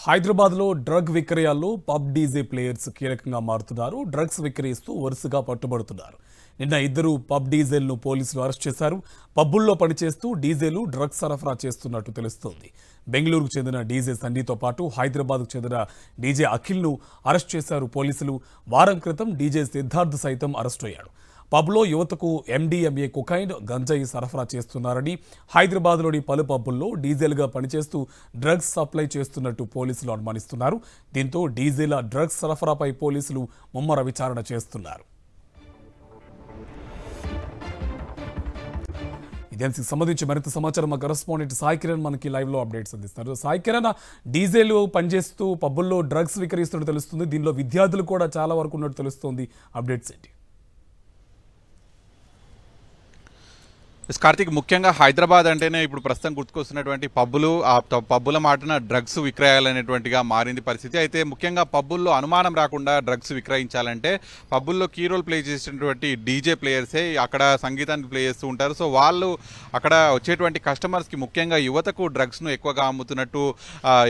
హైదరాబాద్లో drug విక్రయాల్లో pub DJ players కీలకంగా మారుతున్నారు. డ్రగ్స్ విక్రయిస్తూ వరుసగా పట్టుబడుతున్నారు. నిన్న ఇద్దరు పబ్ డీజేలను పోలీసులు అరెస్ట్ చేశారు. పబ్బుల్లో పనిచేస్తూ డీజేలు డ్రగ్స్ సరఫరా చేస్తున్నట్టు తెలుస్తోంది. బెంగళూరుకు చెందిన డీజే సన్నీతో పాటు హైదరాబాద్కు చెందిన డీజే అఖిల్ను అరెస్ట్ చేశారు పోలీసులు. వారం క్రితం డీజే సిద్ధార్థ్ సైతం అరెస్ట్ అయ్యాడు. పబ్లో యువతకు ఎండీఎంఏ కొకైన్, గంజాయి సరఫరా చేస్తున్నారని, హైదరాబాద్లోని పలు పబ్బుల్లో డీజేలుగా పనిచేస్తూ డ్రగ్స్ సప్లై చేస్తున్నట్టు పోలీసులు అనుమానిస్తున్నారు. దీంతో డీజేల డ్రగ్స్ సరఫరాపై పోలీసులు ముమ్మర విచారణ చేస్తున్నారు. ఇదేంటికి సంబంధించి మరింత సమాచారం మా కరెస్పాండెంట్ సాయి కిరణ్ మనకి లైవ్లో అప్డేట్స్ అందిస్తున్నారు. సాయి కిరణ్, డీజేలు పనిచేస్తూ పబ్బుల్లో డ్రగ్స్ విక్రయిస్తున్నట్టు తెలుస్తుంది. దీనిలో విద్యార్థులు కూడా చాలా వరకు ఉన్నట్టు తెలుస్తుంది. అప్డేట్స్ ఏంటి? కార్తిక్, ముఖ్యంగా హైదరాబాద్ అంటేనే ఇప్పుడు ప్రస్తుతం గుర్తుకొస్తున్నటువంటి పబ్బులు, ఆ పబ్బుల మాటన డ్రగ్స్ విక్రయాలు అనేటువంటిగా మారింది పరిస్థితి. అయితే ముఖ్యంగా పబ్బుల్లో అనుమానం రాకుండా డ్రగ్స్ విక్రయించాలంటే పబ్బుల్లో కీ రోల్ ప్లే చేసినటువంటి డీజే ప్లేయర్సే అక్కడ సంగీతాన్ని ప్లే చేస్తూ ఉంటారు. సో వాళ్ళు అక్కడ వచ్చేటువంటి కస్టమర్స్కి, ముఖ్యంగా యువతకు డ్రగ్స్ను ఎక్కువగా అమ్ముతున్నట్టు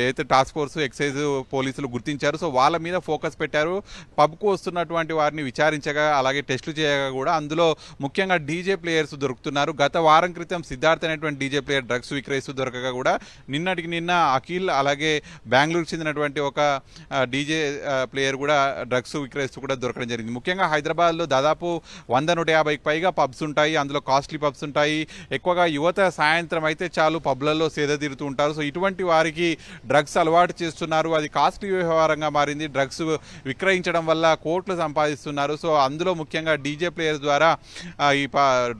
అయితే టాస్క్ ఫోర్స్, ఎక్సైజ్ పోలీసులు గుర్తించారు. సో వాళ్ళ మీద ఫోకస్ పెట్టారు. పబ్కు వస్తున్నటువంటి వారిని విచారించగా, అలాగే టెస్టులు చేయగా కూడా అందులో ముఖ్యంగా డీజే ప్లేయర్స్ దొరుకుతున్నారు. గత వారం క్రితం సిద్ధార్థ్ అనేటువంటి డీజే ప్లేయర్ డ్రగ్స్ విక్రయిస్తూ దొరకగా కూడా నిన్నటికి నిన్న అఖిల్, అలాగే బెంగళూరుకు చెందినటువంటి ఒక డీజే ప్లేయర్ కూడా డ్రగ్స్ విక్రయిస్తూ కూడా దొరకడం జరిగింది. ముఖ్యంగా హైదరాబాద్లో దాదాపు 100-150కి పైగా పబ్స్ ఉంటాయి. అందులో కాస్ట్లీ పబ్స్ ఉంటాయి. ఎక్కువగా యువత సాయంత్రం అయితే చాలు పబ్లలో సేద తీరుతూ ఉంటారు. సో ఇటువంటి వారికి డ్రగ్స్ అలవాటు చేస్తున్నారు. అది కాస్ట్లీ వ్యవహారంగా మారింది. డ్రగ్స్ విక్రయించడం వల్ల కోట్లు సంపాదిస్తున్నారు. సో అందులో ముఖ్యంగా డీజే ప్లేయర్స్ ద్వారా ఈ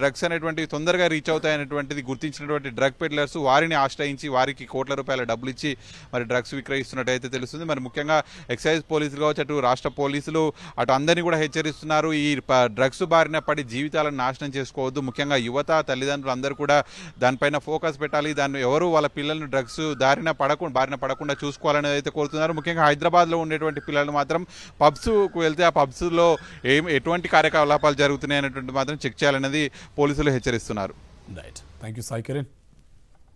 డ్రగ్స్ అనేటువంటి తొందరగా రీచ్ అవుతాయనేటువంటిది గుర్తించినటువంటి డ్రగ్ పెడ్లర్స్ వారిని ఆశ్రయించి వారికి కోట్ల రూపాయల డబ్బులు ఇచ్చి మరి డ్రగ్స్ విక్రయిస్తున్నట్టయితే తెలుస్తుంది. మరి ముఖ్యంగా ఎక్సైజ్ పోలీసులు కావచ్చు, అటు రాష్ట్ర పోలీసులు, అటు అందరినీ కూడా హెచ్చరిస్తున్నారు. ఈ డ్రగ్స్ బారిన పడి జీవితాలను నాశనం చేసుకోవద్దు. ముఖ్యంగా యువత, తల్లిదండ్రులు అందరూ కూడా దానిపైన ఫోకస్ పెట్టాలి. దాన్ని ఎవరు వాళ్ళ పిల్లలను డ్రగ్స్ బారిన పడకుండా చూసుకోవాలనేది అయితే కోరుతున్నారు. ముఖ్యంగా హైదరాబాద్లో ఉండేటువంటి పిల్లలు మాత్రం పబ్స్కు వెళ్తే ఆ పబ్స్లో ఎటువంటి కార్యకలాపాలు జరుగుతున్నాయి అనేటువంటి మాత్రం చెక్ చేయాలనేది పోలీసులు హెచ్చరిస్తున్నారు. Right, thank you Sai Kiran.